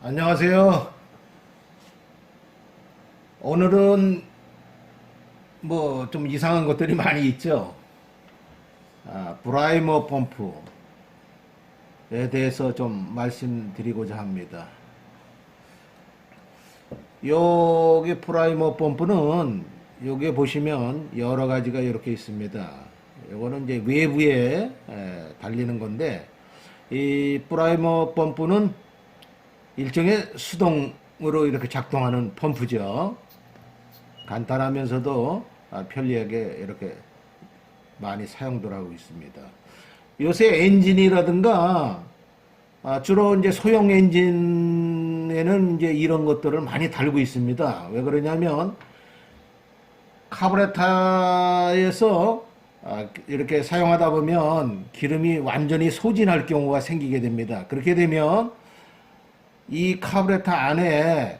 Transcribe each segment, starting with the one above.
안녕하세요. 오늘은 뭐 좀 이상한 것들이 많이 있죠. 브라이머 펌프에 대해서 좀 말씀드리고자 합니다. 여기 프라이머 펌프는 여기 보시면 여러 가지가 이렇게 있습니다. 이거는 이제 외부에 달리는 건데, 이 프라이머 펌프는 일종의 수동으로 이렇게 작동하는 펌프죠. 간단하면서도 편리하게 이렇게 많이 사용들 하고 있습니다. 요새 엔진이라든가 주로 이제 소형 엔진에는 이제 이런 것들을 많이 달고 있습니다. 왜 그러냐면 카브레타에서 이렇게 사용하다 보면 기름이 완전히 소진할 경우가 생기게 됩니다. 그렇게 되면 이 카브레터 안에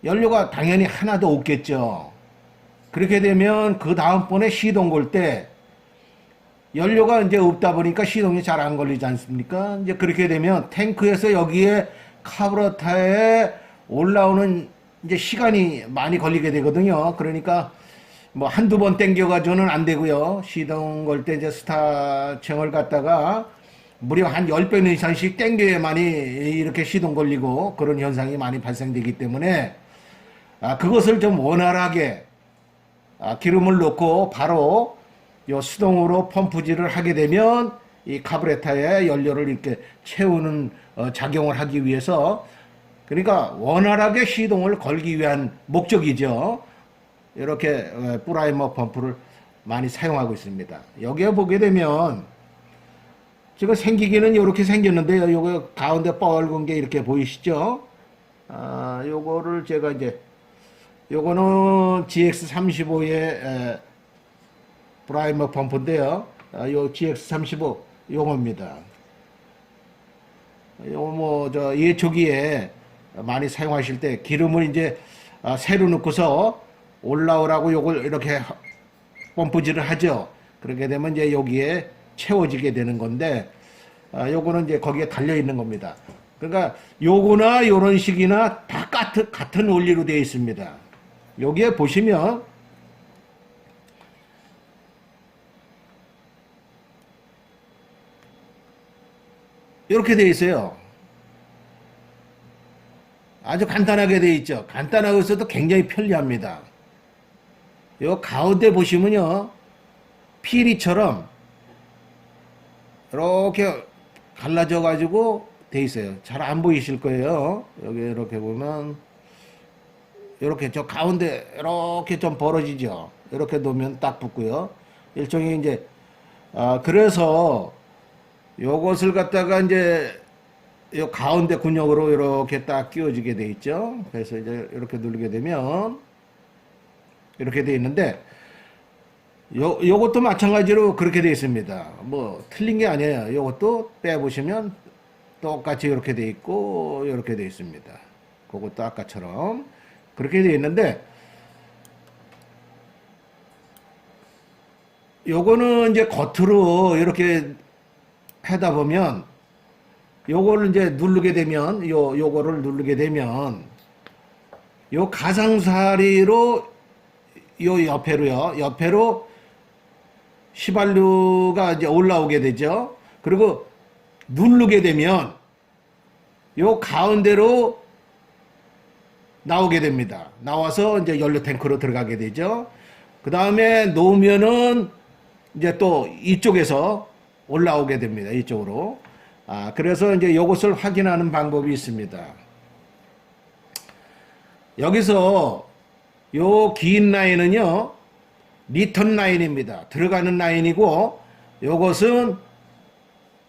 연료가 당연히 하나도 없겠죠. 그렇게 되면 그 다음번에 시동 걸 때 연료가 이제 없다 보니까 시동이 잘 안 걸리지 않습니까? 이제 그렇게 되면 탱크에서 여기에 카브레터에 올라오는 이제 시간이 많이 걸리게 되거든요. 그러니까 뭐 한두 번 땡겨가지고는 안 되고요. 시동 걸 때 이제 스타팅을 갖다가 무려 한 10배 이상씩 땡겨야만이 이렇게 시동 걸리고 그런 현상이 많이 발생되기 때문에 그것을 좀 원활하게 기름을 넣고 바로 요 수동으로 펌프질을 하게 되면 이 카브레타에 연료를 이렇게 채우는 작용을 하기 위해서, 그러니까 원활하게 시동을 걸기 위한 목적이죠. 이렇게 프라이머 펌프를 많이 사용하고 있습니다. 여기에 보게 되면 지금 생기기는 이렇게 생겼는데요. 요거 가운데 빨간 게 이렇게 보이시죠? 요거를 제가 이제 요거는 GX35의 프라이머 펌프인데요. 요 GX35 용어입니다. 요 뭐 저 예초기에 많이 사용하실 때 기름을 이제 새로 넣고서 올라오라고 요걸 이렇게 펌프질을 하죠. 그렇게 되면 이제 여기에 채워지게 되는 건데, 요거는 이제 거기에 달려 있는 겁니다. 그러니까 요거나 요런 식이나 다 같은 원리로 되어 있습니다. 여기에 보시면 이렇게 되어 있어요. 아주 간단하게 되어 있죠. 간단하고 있어도 굉장히 편리합니다. 요 가운데 보시면요, 피리처럼 이렇게 갈라져 가지고 돼 있어요. 잘 안 보이실 거예요. 여기 이렇게 보면 이렇게 저 가운데 이렇게 좀 벌어지죠. 이렇게 놓으면 딱 붙고요. 일종의 이제 그래서 요것을 갖다가 이제 요 가운데 근육으로 이렇게 딱 끼워지게 돼 있죠. 그래서 이제 이렇게 누르게 되면 이렇게 돼 있는데, 요것도 마찬가지로 그렇게 되어 있습니다. 뭐 틀린 게 아니에요. 요것도 빼보시면 똑같이 이렇게 되어 있고 이렇게 되어 있습니다. 그것도 아까처럼 그렇게 되어 있는데, 요거는 이제 겉으로 이렇게 하다 보면 요거를 이제 누르게 되면 요거를 누르게 되면 요 가상사리로 요 옆에로 휘발유가 이제 올라오게 되죠. 그리고 누르게 되면 요 가운데로 나오게 됩니다. 나와서 이제 연료 탱크로 들어가게 되죠. 그 다음에 놓으면은 이제 또 이쪽에서 올라오게 됩니다. 이쪽으로. 그래서 이제 이것을 확인하는 방법이 있습니다. 여기서 요 긴 라인은요, 리턴 라인입니다. 들어가는 라인이고, 요것은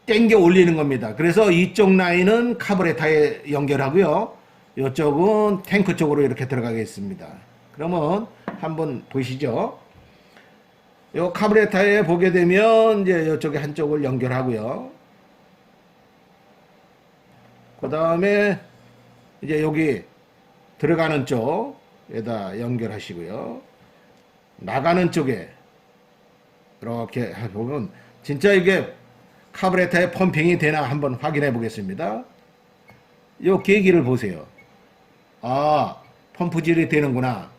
땡겨 올리는 겁니다. 그래서 이쪽 라인은 카브레타에 연결하고요, 이쪽은 탱크 쪽으로 이렇게 들어가겠습니다. 그러면 한번 보시죠. 요 카브레타에 보게 되면 이제 이쪽에 한쪽을 연결하고요. 그 다음에 이제 여기 들어가는 쪽에다 연결하시고요. 나가는 쪽에 이렇게 보면 진짜 이게 카브레타에 펌핑이 되나 한번 확인해 보겠습니다. 요 계기를 보세요. 아, 펌프질이 되는구나.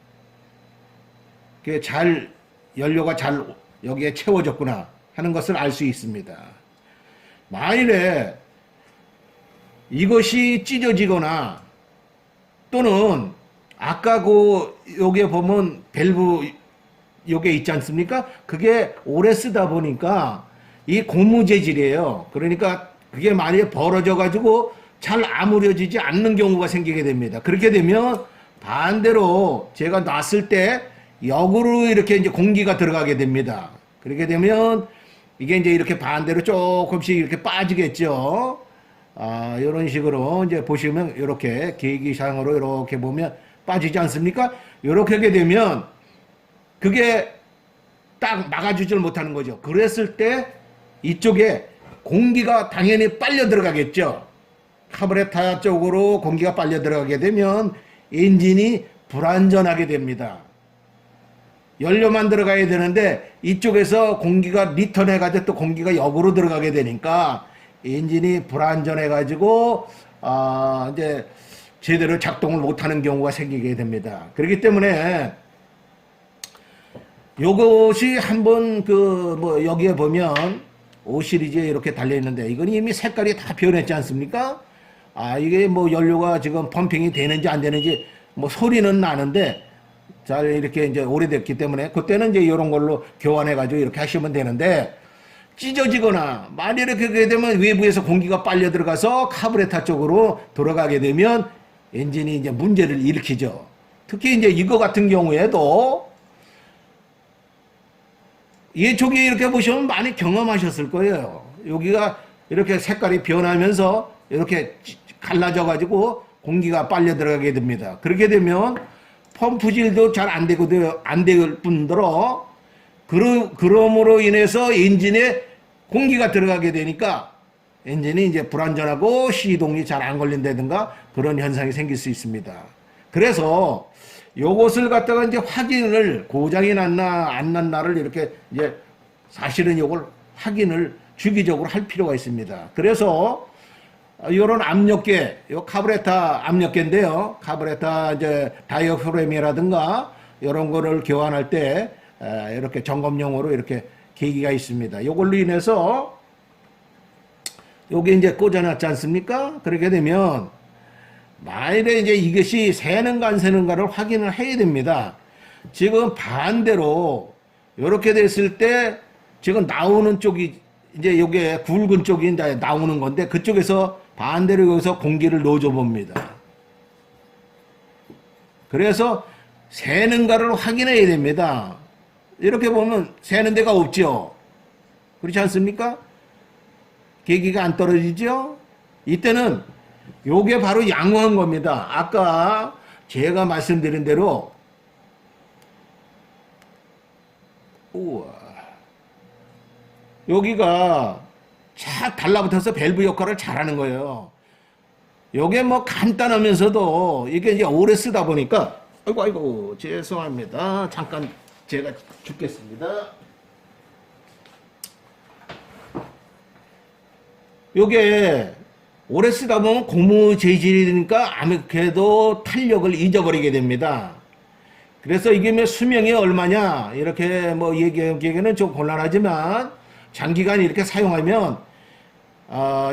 그게 잘, 연료가 잘 여기에 채워졌구나 하는 것을 알 수 있습니다. 만일에 이것이 찢어지거나 또는 아까 여기에 보면 밸브 요게 있지 않습니까? 그게 오래 쓰다 보니까 이 고무 재질이에요. 그러니까 그게 만약에 벌어져 가지고 잘 아무려지지 않는 경우가 생기게 됩니다. 그렇게 되면 반대로 제가 놨을 때 역으로 이렇게 이제 공기가 들어가게 됩니다. 그렇게 되면 이게 이제 이렇게 반대로 조금씩 이렇게 빠지겠죠. 아, 이런 식으로 이제 보시면 이렇게 계기상으로 이렇게 보면 빠지지 않습니까? 이렇게 하게 되면 그게 딱 막아주질 못하는 거죠. 그랬을 때 이쪽에 공기가 당연히 빨려 들어가겠죠. 카브레타 쪽으로 공기가 빨려 들어가게 되면 엔진이 불안전하게 됩니다. 연료만 들어가야 되는데 이쪽에서 공기가 리턴해 가지고 또 공기가 역으로 들어가게 되니까 엔진이 불안전해 가지고 이제 제대로 작동을 못하는 경우가 생기게 됩니다. 그렇기 때문에 요것이 한번 여기에 보면 5 시리즈에 이렇게 달려 있는데 이건 이미 색깔이 다 변했지 않습니까? 이게 연료가 지금 펌핑이 되는지 안 되는지 소리는 나는데 잘 이렇게 이제 오래됐기 때문에 그때는 이제 이런 걸로 교환해 가지고 이렇게 하시면 되는데 찢어지거나 만일 이렇게 되면 외부에서 공기가 빨려 들어가서 카브레타 쪽으로 돌아가게 되면 엔진이 이제 문제를 일으키죠. 특히 이제 이거 같은 경우에도 이쪽에 이렇게 보시면 많이 경험하셨을 거예요. 여기가 이렇게 색깔이 변하면서 이렇게 갈라져 가지고 공기가 빨려 들어가게 됩니다. 그렇게 되면 펌프질도 잘 안 될 뿐더러 그럼으로 인해서 엔진에 공기가 들어가게 되니까 엔진이 이제 불안전하고 시동이 잘 안 걸린다든가 그런 현상이 생길 수 있습니다. 그래서 요것을 갖다가 이제 확인을 고장이 났나 안 났나를 이렇게 이제 사실은 요걸 확인을 주기적으로 할 필요가 있습니다. 그래서 요런 압력계, 요 카브레타 압력계인데요. 카브레타 이제 다이어프램이라든가 이런 거를 교환할 때 이렇게 점검용으로 이렇게 계기가 있습니다. 요걸로 인해서 요게 이제 꽂아놨지 않습니까? 그렇게 되면 만일에 이제 이것이 새는가 안 새는가를 확인을 해야 됩니다. 지금 반대로 이렇게 됐을 때 지금 나오는 쪽이 이제 요게 굵은 쪽이 이제 나오는 건데 그쪽에서 반대로 여기서 공기를 넣어줘 봅니다. 그래서 새는가를 확인해야 됩니다. 이렇게 보면 새는 데가 없죠. 그렇지 않습니까? 계기가 안 떨어지죠? 이때는 요게 바로 양호한 겁니다. 아까 제가 말씀드린 대로 우와, 여기가 착 달라붙어서 밸브 역할을 잘하는 거예요. 요게 간단하면서도 이게 이제 오래 쓰다 보니까 아이고 죄송합니다. 잠깐 제가 죽겠습니다. 요게 오래 쓰다 보면 고무 재질이니까 아무래도 탄력을 잊어버리게 됩니다. 그래서 이게 수명이 얼마냐 이렇게 얘기하기에는 좀 곤란하지만 장기간 이렇게 사용하면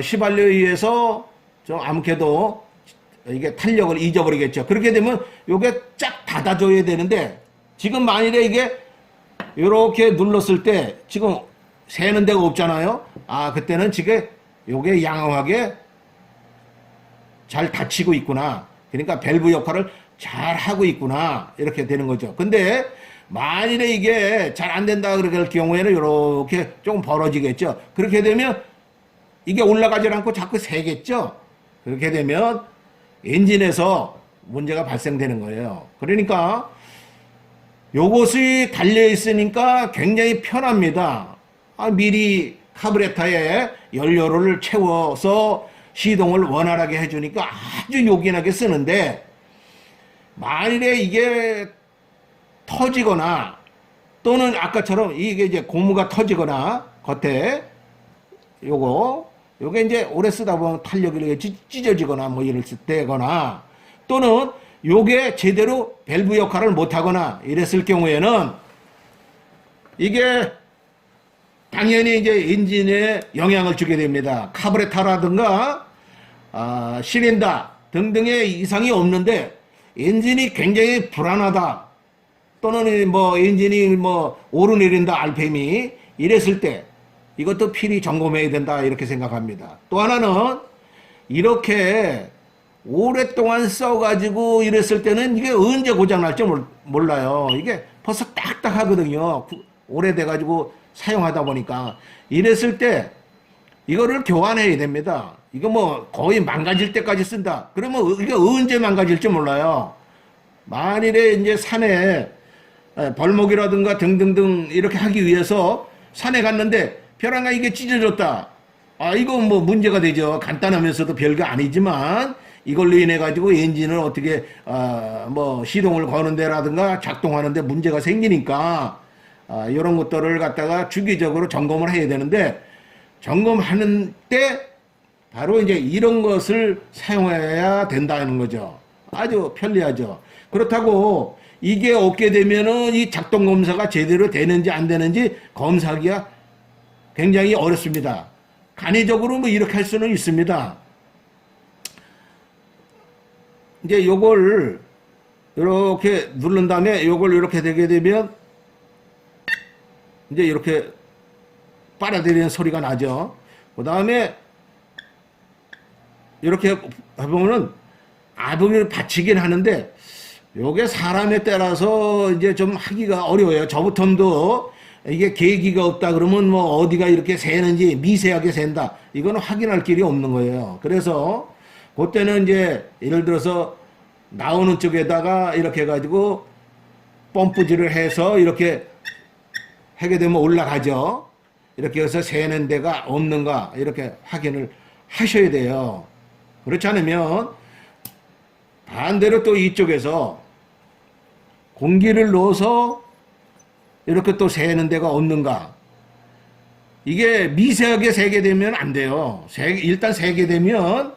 휘발유에 의해서 좀 아무래도 이게 탄력을 잊어버리겠죠. 그렇게 되면 요게 쫙 닫아줘야 되는데 지금 만일에 이게 이렇게 눌렀을 때 지금 새는 데가 없잖아요. 그때는 지금 요게 양호하게 잘 닫히고 있구나. 그러니까 밸브 역할을 잘 하고 있구나. 이렇게 되는 거죠. 근데 만일에 이게 잘 안 된다 그럴 경우에는 이렇게 조금 벌어지겠죠. 그렇게 되면 이게 올라가지 않고 자꾸 새겠죠. 그렇게 되면 엔진에서 문제가 발생되는 거예요. 그러니까 요것이 달려 있으니까 굉장히 편합니다. 미리 카브레타에 연료를 채워서 시동을 원활하게 해주니까 아주 요긴하게 쓰는데 만일에 이게 터지거나 또는 아까처럼 이게 이제 고무가 터지거나 겉에 요거 요게 이제 오래 쓰다 보면 탄력이 이렇게 찢어지거나 뭐 이랬을 때거나 또는 요게 제대로 밸브 역할을 못하거나 이랬을 경우에는 이게 당연히 이제 엔진에 영향을 주게 됩니다. 카브레타라든가 실린더 등등의 이상이 없는데 엔진이 굉장히 불안하다 또는 뭐 엔진이 뭐 오르내린다 RPM이 이랬을 때 이것도 필히 점검해야 된다 이렇게 생각합니다. 또 하나는 이렇게 오랫동안 써가지고 이랬을 때는 이게 언제 고장날지 몰라요. 이게 벌써 딱딱하거든요. 오래돼가지고 사용하다 보니까 이랬을 때 이거를 교환해야 됩니다. 이거 뭐 거의 망가질 때까지 쓴다. 그러면 이게 언제 망가질지 몰라요. 만일에 이제 산에 벌목이라든가 등등등 이렇게 하기 위해서 산에 갔는데 벼랑가 이게 찢어졌다. 이거 뭐 문제가 되죠. 간단하면서도 별거 아니지만 이걸로 인해 가지고 엔진을 어떻게 뭐 시동을 거는 데라든가 작동하는 데 문제가 생기니까 이런 것들을 갖다가 주기적으로 점검을 해야 되는데 점검하는 때 바로 이제 이런 것을 사용해야 된다는 거죠. 아주 편리하죠. 그렇다고 이게 없게 되면은 이 작동 검사가 제대로 되는지 안 되는지 검사하기가 굉장히 어렵습니다. 간이적으로 뭐 이렇게 할 수는 있습니다. 이제 요걸 이렇게 누른 다음에 요걸 이렇게 되게 되면 이제 이렇게 빨아들이는 소리가 나죠. 그 다음에 이렇게 해보면은 아동을 받치긴 하는데 요게 사람에 따라서 이제 좀 하기가 어려워요. 저부터도 이게 계기가 없다 그러면 뭐 어디가 이렇게 새는지 미세하게 샌다. 이거는 확인할 길이 없는 거예요. 그래서 그때는 이제 예를 들어서 나오는 쪽에다가 이렇게 해가지고 펌프질을 해서 이렇게 하게 되면 올라가죠. 이렇게 해서 새는 데가 없는가 이렇게 확인을 하셔야 돼요. 그렇지 않으면 반대로 또 이쪽에서 공기를 넣어서 이렇게 또 새는 데가 없는가. 이게 미세하게 새게 되면 안 돼요. 일단 새게 되면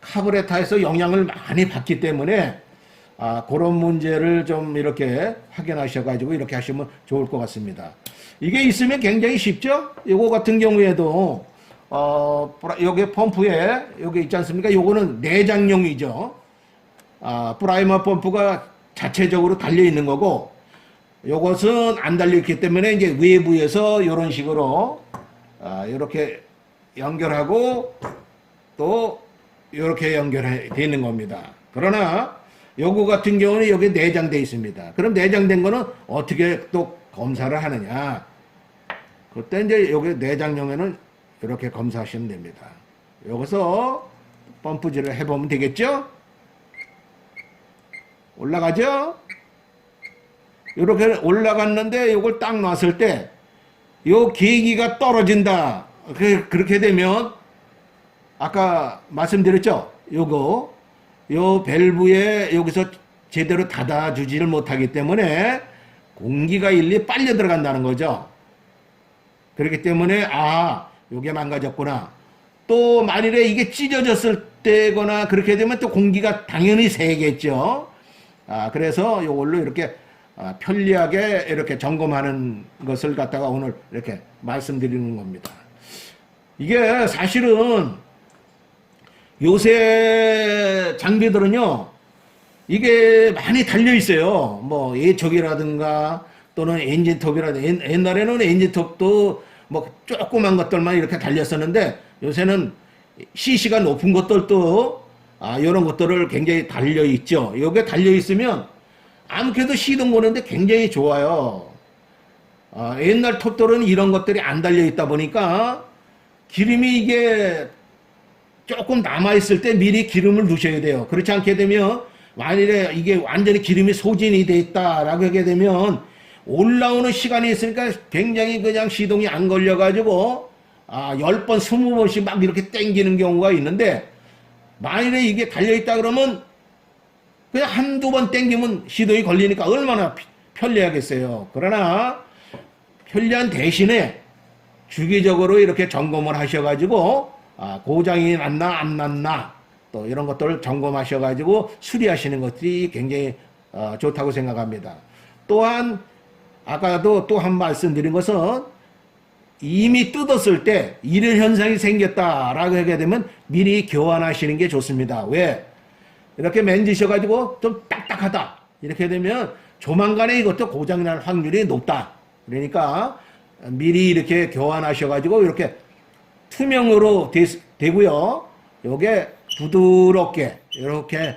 카브레타에서 영향을 많이 받기 때문에 그런 문제를 좀 이렇게 확인하셔가지고 이렇게 하시면 좋을 것 같습니다. 이게 있으면 굉장히 쉽죠? 이거 같은 경우에도 여기 펌프에 여기 있지 않습니까? 요거는 내장용이죠. 프라이머 펌프가 자체적으로 달려 있는 거고 요것은 안 달려 있기 때문에 이제 외부에서 이런 식으로 이렇게 연결하고 또 이렇게 연결해 되는 겁니다. 그러나 요거 같은 경우는 여기 내장되어 있습니다. 그럼 내장된 거는 어떻게 또 검사를 하느냐? 그때 이제 여기 내장용에는 이렇게 검사하시면 됩니다. 여기서 펌프질을 해보면 되겠죠? 올라가죠? 이렇게 올라갔는데 이걸 딱 놨을 때 요 계기가 떨어진다. 그렇게 되면 아까 말씀드렸죠? 요 밸브에 여기서 제대로 닫아주지를 못하기 때문에 공기가 일리 빨려 들어간다는 거죠. 그렇기 때문에 요게 망가졌구나. 또 만일에 이게 찢어졌을 때거나 그렇게 되면 또 공기가 당연히 새겠죠. 그래서 요걸로 이렇게 편리하게 이렇게 점검하는 것을 갖다가 오늘 이렇게 말씀드리는 겁니다. 이게 사실은 요새 장비들은요, 이게 많이 달려 있어요. 뭐 예초기라든가 또는 엔진톱이라든가. 옛날에는 엔진톱도 뭐 조그만 것들만 이렇게 달렸었는데 요새는 CC가 높은 것들도 이런 것들을 굉장히 달려 있죠. 이게 달려 있으면 아무래도 시동 거는데 굉장히 좋아요. 옛날 톱들은 이런 것들이 안 달려 있다 보니까 기름이 이게 조금 남아있을 때 미리 기름을 넣으셔야 돼요. 그렇지 않게 되면 만일에 이게 완전히 기름이 소진이 돼 있다라고 하게 되면 올라오는 시간이 있으니까 굉장히 그냥 시동이 안 걸려가지고 10번, 20번씩 막 이렇게 땡기는 경우가 있는데 만일에 이게 달려있다 그러면 그냥 한두 번 땡기면 시동이 걸리니까 얼마나 편리하겠어요. 그러나 편리한 대신에 주기적으로 이렇게 점검을 하셔가지고 고장이 났나 안 났나 또 이런 것들을 점검하셔가지고 수리하시는 것이 굉장히 좋다고 생각합니다. 또한 아까도 또 한 말씀드린 것은 이미 뜯었을 때 이런 현상이 생겼다라고 하게 되면 미리 교환하시는 게 좋습니다. 왜? 이렇게 만지셔가지고 좀 딱딱하다 이렇게 되면 조만간에 이것도 고장이 날 확률이 높다. 그러니까 미리 이렇게 교환하셔가지고 이렇게 투명으로 되고요. 요게 부드럽게 이렇게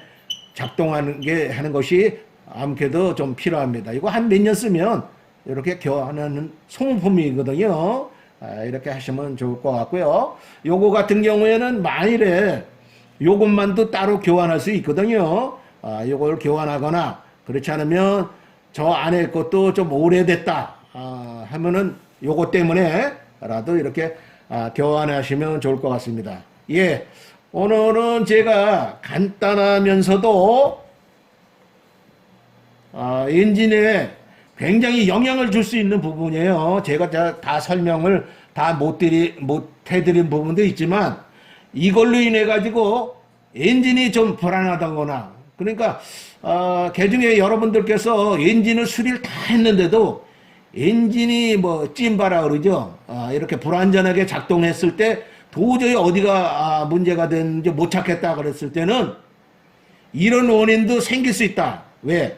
작동하는 게 하는 것이 아무래도 좀 필요합니다. 이거 한 몇 년 쓰면 이렇게 교환하는 소모품이거든요. 이렇게 하시면 좋을 것 같고요. 요거 같은 경우에는 만일에 요것만도 따로 교환할 수 있거든요. 요걸 교환하거나 그렇지 않으면 저 안에 것도 좀 오래됐다 하면은 요것 때문에라도 이렇게 교환하시면 좋을 것 같습니다. 예, 오늘은 제가 간단하면서도 엔진에 굉장히 영향을 줄 수 있는 부분이에요. 제가 다 설명을 다 못 해드린 부분도 있지만 이걸로 인해 가지고 엔진이 좀 불안하다거나 그러니까 개중에 여러분들께서 엔진을 수리를 다 했는데도 엔진이 뭐 찐바라 그러죠. 이렇게 불안전하게 작동했을 때 도저히 어디가 문제가 됐는지 못 찾겠다 그랬을 때는 이런 원인도 생길 수 있다. 왜?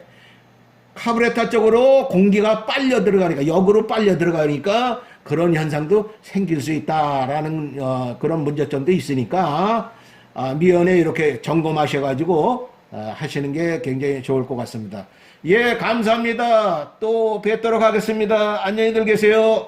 카부레터 쪽으로 공기가 빨려 들어가니까 역으로 빨려 들어가니까 그런 현상도 생길 수 있다라는 그런 문제점도 있으니까 미연에 이렇게 점검하셔가지고 하시는 게 굉장히 좋을 것 같습니다. 예, 감사합니다. 또 뵙도록 하겠습니다. 안녕히들 계세요.